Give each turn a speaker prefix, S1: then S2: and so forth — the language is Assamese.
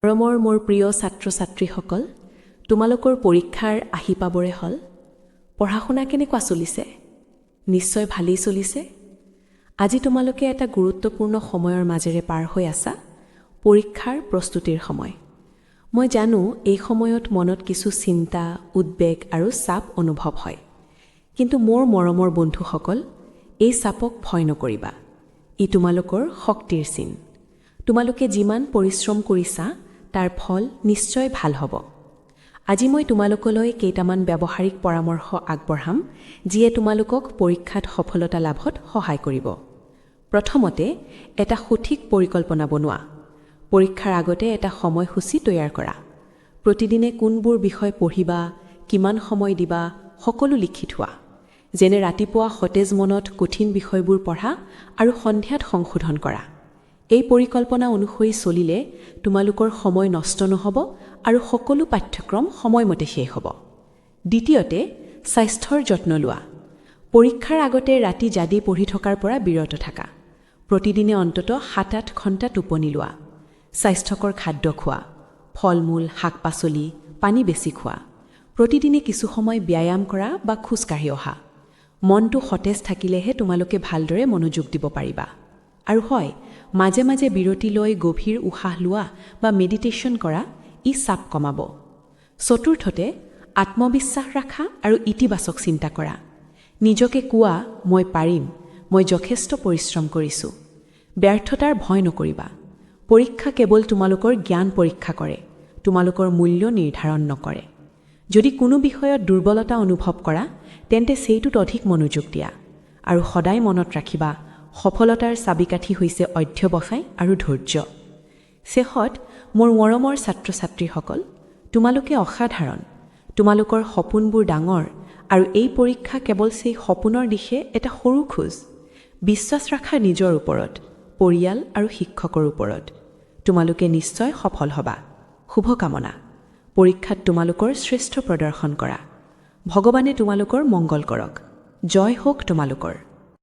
S1: মৰমৰ মোৰ প্ৰিয় ছাত্ৰ ছাত্ৰীসকল, তোমালোকৰ পৰীক্ষাৰ আহি পাবৰে হ'ল। পঢ়া শুনা কেনেকুৱা চলিছে? নিশ্চয় ভালেই চলিছে। আজি তোমালোকে এটা গুৰুত্বপূৰ্ণ সময়ৰ মাজেৰে পাৰ হৈ আছা, পৰীক্ষাৰ প্ৰস্তুতিৰ সময়। মই জানো এই সময়ত মনত কিছু চিন্তা, উদ্বেগ আৰু চাপ অনুভৱ হয়। কিন্তু মোৰ মৰমৰ বন্ধুসকল, এই চাপক ভয় নকৰিবা। ই তোমালোকৰ শক্তিৰ চিন। তোমালোকে যিমান পৰিশ্ৰম কৰিছা, তাৰ ফল নিশ্চয় ভাল হ'ব। আজি মই তোমালোকলৈ কেইটামান ব্যৱহাৰিক পৰামৰ্শ আগবঢ়াম, যিয়ে তোমালোকক পৰীক্ষাত সফলতা লাভত সহায় কৰিব। প্ৰথমতে, এটা সঠিক পৰিকল্পনা বনোৱা। পৰীক্ষাৰ আগতে এটা সময়সূচী তৈয়াৰ কৰা। প্ৰতিদিনে কোনবোৰ বিষয় পঢ়িবা, কিমান সময় দিবা, সকলো লিখি থোৱা। যেনে ৰাতিপুৱা সতেজ মনত কঠিন বিষয়বোৰ পঢ়া আৰু সন্ধিয়াত সংশোধন কৰা। এই পৰিকল্পনা অনুসৰি চলিলে তোমালোকৰ সময় নষ্ট নহ'ব আৰু সকলো পাঠ্যক্ৰম সময়মতে শেষ হ'ব। দ্বিতীয়তে, স্বাস্থ্যৰ যত্ন লোৱা। পৰীক্ষাৰ আগতে ৰাতি জাদি পঢ়ি থকাৰ পৰা বিৰত থাকা। প্ৰতিদিনে অন্ততঃ ৭-৮ ঘণ্টা টোপনি লোৱা। স্বাস্থ্যকৰ খাদ্য খোৱা, ফল-মূল, শাক-পাচলি, পানী বেছি খোৱা। প্ৰতিদিনে কিছু সময় ব্যায়াম কৰা বা খোজকাঢ়ি অহা। মনটো সতেজ থাকিলেহে তোমালোকে ভালদৰে মনোযোগ দিব পাৰিবা। আৰু হয়, মাজে মাজে বিৰতি লৈ গভীৰ উশাহ লোৱা বা মেডিটেশ্যন কৰা, ই চাপ কমাব। চতুৰ্থতে, আত্মবিশ্বাস ৰাখা আৰু ইতিবাচক চিন্তা কৰা। নিজকে কোৱা, মই পাৰিম, মই যথেষ্ট পৰিশ্ৰম কৰিছোঁ। ব্যৰ্থতাৰ ভয় নকৰিবা। পৰীক্ষা কেৱল তোমালোকৰ জ্ঞান পৰীক্ষা কৰে, তোমালোকৰ মূল্য নিৰ্ধাৰণ নকৰে। যদি কোনো বিষয়ত দুৰ্বলতা অনুভৱ কৰা, তেন্তে সেইটোত অধিক মনোযোগ দিয়া। আৰু সদায় মনত ৰাখিবা, সফলতাৰ চাবিকাঠি হৈছে অধ্যৱসায় আৰু ধৈৰ্য। শেষত, মোৰ মৰমৰ ছাত্ৰ ছাত্ৰীসকল, তোমালোকে অসাধাৰণ। তোমালোকৰ সপোনবোৰ ডাঙৰ আৰু এই পৰীক্ষা কেৱল সেই সপোনৰ দিশে এটা সৰু খোজ। বিশ্বাস ৰাখা নিজৰ ওপৰত, পৰিয়াল আৰু শিক্ষকৰ ওপৰত। তোমালোকে নিশ্চয় সফল হ'বা। শুভকামনা। পৰীক্ষাত তোমালোকৰ শ্ৰেষ্ঠ প্ৰদৰ্শন কৰা। ভগৱানে তোমালোকৰ মংগল কৰক। জয় হওক তোমালোকৰ।